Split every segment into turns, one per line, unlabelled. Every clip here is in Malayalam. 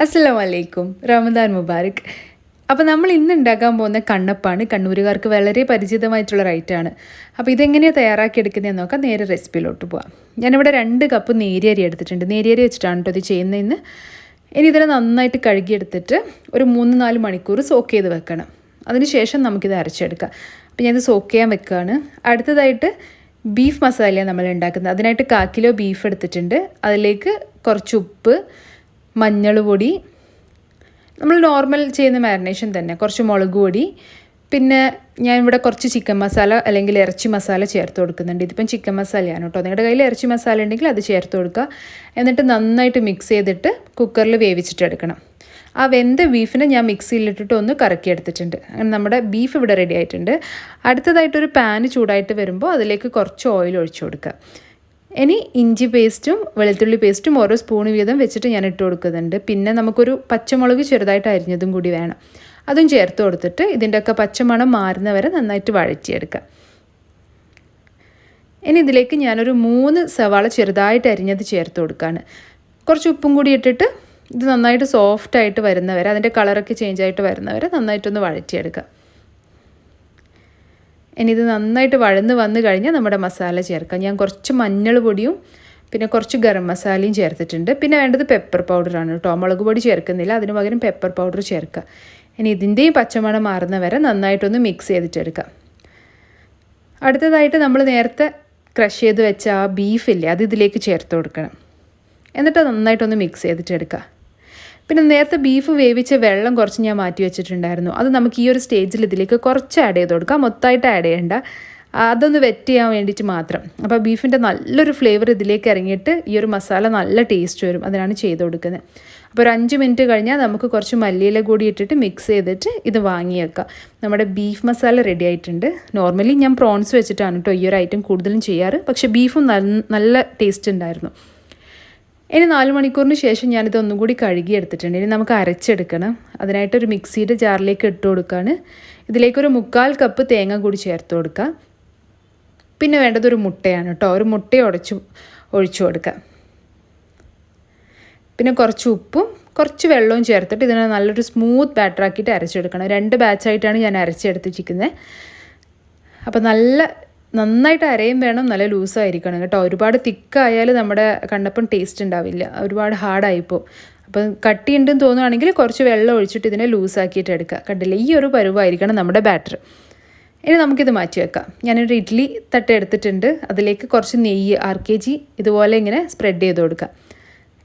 അസ്സലാമലൈക്കും, റമദാൻ മുബാരക്. അപ്പോൾ നമ്മൾ ഇന്ന് ഉണ്ടാക്കാൻ പോകുന്ന കണ്ണപ്പാണ് കണ്ണൂരുകാർക്ക് വളരെ പരിചിതമായിട്ടുള്ള റൈറ്റാണ്. അപ്പോൾ ഇതെങ്ങനെയാണ് തയ്യാറാക്കിയെടുക്കുന്നതെന്ന് നോക്കാം. നേരെ റെസിപ്പിയിലോട്ട് പോകാം. ഞാനിവിടെ 2 കപ്പ് നേരിയരി എടുത്തിട്ടുണ്ട്. നേരിയരി വെച്ചിട്ടാണ് കേട്ടോ ഇത് ചെയ്യുന്നതെന്ന്. ഇനി ഇതിനെ നന്നായിട്ട് കഴുകിയെടുത്തിട്ട് ഒരു 3-4 മണിക്കൂർ സോക്ക് ചെയ്ത് വെക്കണം. അതിനുശേഷം നമുക്കിത് അരച്ചെടുക്കാം. അപ്പോൾ ഞാനിത് സോക്ക് ചെയ്യാൻ വെക്കുകയാണ്. അടുത്തതായിട്ട് ബീഫ് മസാലയാണ് നമ്മൾ ഉണ്ടാക്കുന്നത്. അതിനായിട്ട് 1/4 കിലോ ബീഫ് എടുത്തിട്ടുണ്ട്. അതിലേക്ക് കുറച്ച് ഉപ്പ്, മഞ്ഞൾ പൊടി, നമ്മൾ നോർമൽ ചെയ്യുന്ന മാരിനേഷൻ തന്നെ, കുറച്ച് മുളക് പൊടി, പിന്നെ ഞാൻ ഇവിടെ കുറച്ച് ചിക്കൻ മസാല അല്ലെങ്കിൽ ഇറച്ചി മസാല ചേർത്ത് കൊടുക്കുന്നുണ്ട്. ഇതിപ്പം ചിക്കൻ മസാലയാണ് കേട്ടോ. നിങ്ങളുടെ കയ്യിൽ ഇറച്ചി മസാല ഉണ്ടെങ്കിൽ അത് ചേർത്ത് കൊടുക്കുക. എന്നിട്ട് നന്നായിട്ട് മിക്സ് ചെയ്തിട്ട് കുക്കറിൽ വേവിച്ചിട്ടെടുക്കണം. ആ വെന്ത ബീഫിനെ ഞാൻ മിക്സിയിലിട്ടിട്ട് ഒന്ന് കറക്കിയെടുത്തിട്ടുണ്ട്. അങ്ങനെ നമ്മുടെ ബീഫ് ഇവിടെ റെഡി ആയിട്ടുണ്ട്. അടുത്തതായിട്ടൊരു പാന് ചൂടായിട്ട് വരുമ്പോൾ അതിലേക്ക് കുറച്ച് ഓയിൽ ഒഴിച്ചു കൊടുക്കുക. ഇനി ഇഞ്ചി പേസ്റ്റും വെളുത്തുള്ളി പേസ്റ്റും ഓരോ സ്പൂൺ വീതം വെച്ചിട്ട് ഞാൻ ഇട്ട് കൊടുക്കുന്നുണ്ട്. പിന്നെ നമുക്കൊരു പച്ചമുളക് ചെറുതായിട്ട് അരിഞ്ഞതും കൂടി വേണം. അതും ചേർത്ത് കൊടുത്തിട്ട് ഇതിൻ്റെയൊക്കെ പച്ചമണം മാറുന്നവരെ നന്നായിട്ട് വഴറ്റിയെടുക്കുക. ഇനി ഇതിലേക്ക് ഞാനൊരു 3 സവാള ചെറുതായിട്ട് അരിഞ്ഞത് ചേർത്ത് കൊടുക്കുകയാണ്. കുറച്ച് ഉപ്പും കൂടി ഇട്ടിട്ട് ഇത് നന്നായിട്ട് സോഫ്റ്റായിട്ട് വരുന്നവരെ, അതിൻ്റെ കളറൊക്കെ ചേഞ്ച് ആയിട്ട് വരുന്നവരെ നന്നായിട്ടൊന്ന് വഴറ്റിയെടുക്കുക. ഇനി ഇത് നന്നായിട്ട് വന്ന് കഴിഞ്ഞാൽ നമ്മുടെ മസാല ചേർക്കാം. ഞാൻ കുറച്ച് മഞ്ഞൾ പൊടിയും പിന്നെ കുറച്ച് ഗരം മസാലയും ചേർത്തിട്ടുണ്ട്. പിന്നെ വേണ്ടത് പെപ്പർ പൗഡറാണ് കേട്ടോ. മുളക് പൊടി ചേർക്കുന്നില്ല, അതിന് പകരം പെപ്പർ പൗഡർ ചേർക്കുക. ഇനി ഇതിൻ്റെയും പച്ചമണം മാറുന്ന വരെ നന്നായിട്ടൊന്ന് മിക്സ് ചെയ്തിട്ടെടുക്കാം. അടുത്തതായിട്ട് നമ്മൾ നേരത്തെ ക്രഷ് ചെയ്ത് വെച്ച ആ ബീഫില്ലേ, അത് ഇതിലേക്ക് ചേർത്ത് കൊടുക്കണം. എന്നിട്ട് നന്നായിട്ടൊന്ന് മിക്സ് ചെയ്തിട്ടെടുക്കുക. പിന്നെ നേരത്തെ ബീഫ് വേവിച്ച വെള്ളം കുറച്ച് ഞാൻ മാറ്റി വെച്ചിട്ടുണ്ടായിരുന്നു. അത് നമുക്ക് ഈ ഒരു സ്റ്റേജിൽ ഇതിലേക്ക് കുറച്ച് ആഡ് ചെയ്ത് കൊടുക്കാം. മൊത്തമായിട്ട് ആഡ് ചെയ്യേണ്ട, അതൊന്ന് വെറ്റ് ചെയ്യാൻ വേണ്ടിയിട്ട് മാത്രം. അപ്പോൾ ബീഫിൻ്റെ നല്ലൊരു ഫ്ലേവർ ഇതിലേക്ക് ഇറങ്ങിയിട്ട് ഈ ഒരു മസാല നല്ല ടേസ്റ്റ് വരും. അതിനാണ് ചെയ്ത് കൊടുക്കുന്നത്. അപ്പോൾ ഒരു 5 മിനിറ്റ് കഴിഞ്ഞാൽ നമുക്ക് കുറച്ച് മല്ലിയില കൂടി ഇട്ടിട്ട് മിക്സ് ചെയ്തിട്ട് ഇത് വാങ്ങി വെക്കാം. നമ്മുടെ ബീഫ് മസാല റെഡി ആയിട്ടുണ്ട്. നോർമലി ഞാൻ പ്രോൺസ് വെച്ചിട്ടാണ് കേട്ടോ ഈ ഒരു ഐറ്റം കൂടുതലും ചെയ്യാറ്. പക്ഷേ ബീഫും നല്ല ടേസ്റ്റ് ഉണ്ടായിരുന്നു. ഇനി 4 മണിക്കൂറിന് ശേഷം ഞാനിത് ഒന്നും കൂടി കഴുകി എടുത്തിട്ടുണ്ട്. ഇനി നമുക്ക് അരച്ചെടുക്കണം. അതിനായിട്ടൊരു മിക്സിയുടെ ജാറിലേക്ക് ഇട്ട് കൊടുക്കുകയാണ്. ഇതിലേക്കൊരു 3/4 കപ്പ് തേങ്ങ കൂടി ചേർത്ത് കൊടുക്കുക. പിന്നെ വേണ്ടത് ഒരു മുട്ടയാണ് കേട്ടോ. ഒരു മുട്ട ഒഴിച്ചു കൊടുക്കുക. പിന്നെ കുറച്ച് ഉപ്പും കുറച്ച് വെള്ളവും ചേർത്തിട്ട് ഇതിനെ നല്ലൊരു സ്മൂത്ത് ബാറ്ററാക്കിയിട്ട് അരച്ചെടുക്കണം. 2 ബാച്ചായിട്ടാണ് ഞാൻ അരച്ചെടുത്തിരിക്കുന്നത്. അപ്പോൾ നന്നായിട്ട് അരയും വേണം, നല്ല ലൂസായിരിക്കണം കേട്ടോ. ഒരുപാട് തിക്കായാൽ നമ്മുടെ കണ്ണപ്പം ടേസ്റ്റ് ഉണ്ടാവില്ല, ഒരുപാട് ഹാർഡായിപ്പോൾ. അപ്പം കട്ടിയുണ്ടെന്ന് തോന്നുകയാണെങ്കിൽ കുറച്ച് വെള്ളം ഒഴിച്ചിട്ട് ഇതിനെ ലൂസാക്കിയിട്ട് എടുക്കുക. കണ്ടില്ലേ, ഈ ഒരു പരുവായിരിക്കണം നമ്മുടെ ബാറ്റർ. ഇനി നമുക്കിത് മാറ്റി വെക്കാം. ഞാനൊരു ഇഡ്ഡലി തട്ട എടുത്തിട്ടുണ്ട്. അതിലേക്ക് കുറച്ച് നെയ്യ് 1/2 kg ഇതുപോലെ ഇങ്ങനെ സ്പ്രെഡ് ചെയ്ത് കൊടുക്കുക.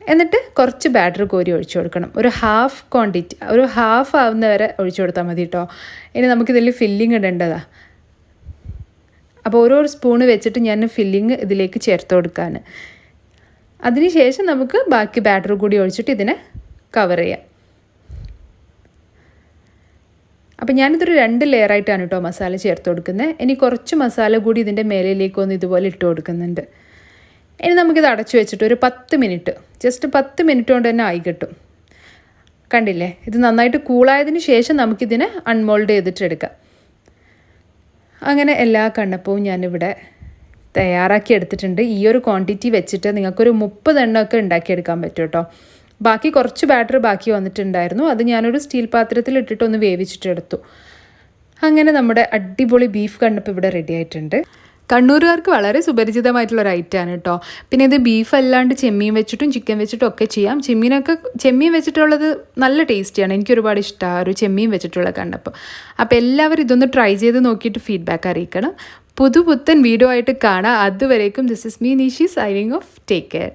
എന്നിട്ട് കുറച്ച് ബാറ്റർ കോരി ഒഴിച്ചു കൊടുക്കണം. ഒരു ഹാഫ് ആവുന്നവരെ ഒഴിച്ചു കൊടുത്താൽ മതി കേട്ടോ. ഇനി നമുക്കിതിൽ ഫില്ലിങ് ഇടേണ്ടതാണ്. അപ്പോൾ ഓരോ സ്പൂണ് വെച്ചിട്ട് ഞാൻ ഫില്ലിങ് ഇതിലേക്ക് ചേർത്ത് കൊടുക്കുകയാണ്. അതിനുശേഷം നമുക്ക് ബാക്കി ബാറ്റർ കൂടി ഒഴിച്ചിട്ട് ഇതിനെ കവർ ചെയ്യാം. അപ്പോൾ ഞാനിതൊരു 2 ലെയറായിട്ടാണ് കേട്ടോ മസാല ചേർത്ത് കൊടുക്കുന്നത്. ഇനി കുറച്ച് മസാല കൂടി ഇതിൻ്റെ മേലിലേക്കൊന്ന് ഇതുപോലെ ഇട്ട് കൊടുക്കുന്നുണ്ട്. ഇനി നമുക്കിത് അടച്ചു വെച്ചിട്ട് ഒരു 10 മിനിറ്റ്, ജസ്റ്റ് 10 മിനിറ്റ് കൊണ്ട് തന്നെ ആയി കിട്ടും. കണ്ടില്ലേ, ഇത് നന്നായിട്ട് കൂളായതിന് ശേഷം നമുക്കിതിനെ അൺമോൾഡ് ചെയ്തിട്ടെടുക്കാം. അങ്ങനെ എല്ലാ കണ്ണപ്പവും ഞാനിവിടെ തയ്യാറാക്കി എടുത്തിട്ടുണ്ട്. ഈ ഒരു ക്വാണ്ടിറ്റി വെച്ചിട്ട് നിങ്ങൾക്കൊരു 30 എണ്ണമൊക്കെ ഉണ്ടാക്കിയെടുക്കാൻ പറ്റും കേട്ടോ. ബാക്കി കുറച്ച് ബാറ്റർ ബാക്കി വന്നിട്ടുണ്ടായിരുന്നു. അത് ഞാനൊരു സ്റ്റീൽ പാത്രത്തിൽ ഇട്ടിട്ടൊന്ന് വേവിച്ചിട്ടെടുത്തു. അങ്ങനെ നമ്മുടെ അടിപൊളി ബീഫ് കണ്ണപ്പം ഇവിടെ റെഡി ആയിട്ടുണ്ട്. കണ്ണൂരുകാർക്ക് വളരെ സുപരിചിതമായിട്ടുള്ളൊരു ഐറ്റമാണ് കേട്ടോ. പിന്നെ ഇത് ബീഫ് അല്ലാണ്ട് ചെമ്മീൻ വെച്ചിട്ടും ചിക്കൻ വെച്ചിട്ടും ഒക്കെ ചെയ്യാം. ചെമ്മീൻ വെച്ചിട്ടുള്ളത് നല്ല ടേസ്റ്റിയാണ്. എനിക്ക് ഒരുപാട് ഇഷ്ടമാണ് ഒരു ചെമ്മീൻ വെച്ചിട്ടുള്ള കണ്ണപ്പം. അപ്പോൾ എല്ലാവരും ഇതൊന്ന് ട്രൈ ചെയ്ത് നോക്കിയിട്ട് ഫീഡ്ബാക്ക് അറിയിക്കണം. പുതുപുത്തൻ വീഡിയോ ആയിട്ട് കാണാം. അതുവരേക്കും this is me Nishi signing off. Take care.